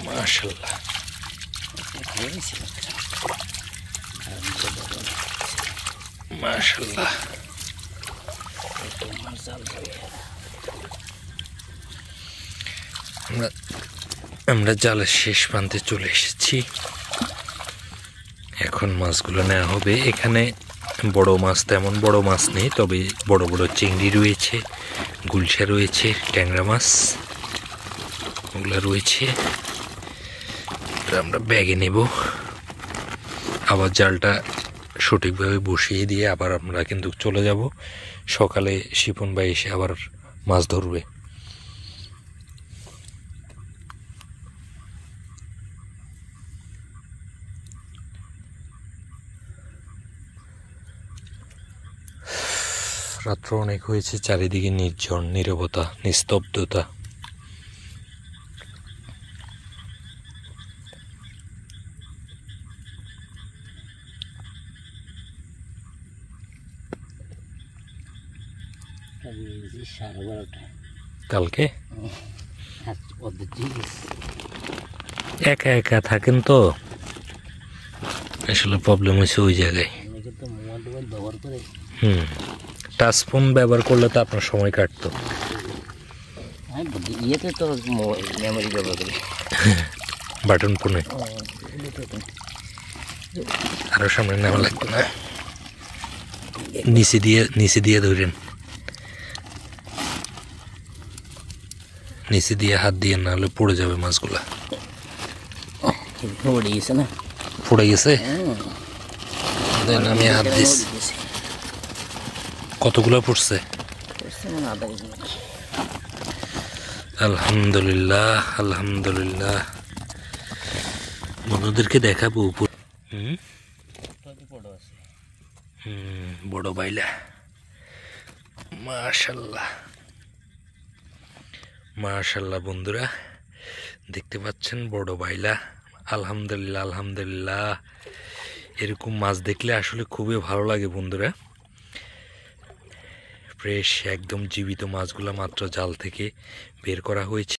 মাশাআল্লাহ মাশাআল্লাহ আমরা জালের শেষ প্রান্তে চলে এসেছি। এখন মাছগুলো নেওয়া হবে। এখানে বড় মাছ তেমন বড় মাছ নেই, তবে বড় বড় চিংড়ি রয়েছে, গুলশা রয়েছে, ট্যাংরা মাছ ওগুলো রয়েছে। আমরা ব্যাগে নেব, আবার জালটা সঠিকভাবে বসিয়ে দিয়ে আবার আমরা কিন্তু চলে যাব। সকালে শিপন ভাই এসে আবার মাছ ধরবে। রাত্র অনেক হয়েছে, চারিদিকে নির্জন, নীরবতা, নিস্তব্ধতা। কালকে একা একা থাকেন তো, আসলে প্রবলেম হয়েছে ওই জায়গায়। টাচ ফোন ব্যবহার করলে তো আপনার সময় কাটতো। ইয়েতে তো মেমোরি ব্যবহার করি, বাটন ফোনে আরো সামনে নেওয়া লাগবে না, নিচে দিয়ে ধরেন, নিচে দিয়ে হাত দিয়ে, না হলে পড়ে যাবে মাছগুলা। পড়ে গেছে না? পড়ে গেছে, দেন আমি হাত দিচ্ছি। কতগুলো পড়ছে? আলহামদুলিল্লাহ আলহামদুলিল্লাহ। বন্ধুদেরকে দেখাবো উপর। বড় বাইলা, মাশাআল্লাহ মাশাআল্লাহ। বন্ধুরা দেখতে পাচ্ছেন বড় বাইলা। আলহামদুলিল্লাহ আলহামদুলিল্লাহ। এরকম মাছ দেখলে আসলে খুবই ভালো লাগে বন্ধুরা। ফ্রেশ একদম জীবিত মাছগুলা মাত্র জাল থেকে বের করা হয়েছে।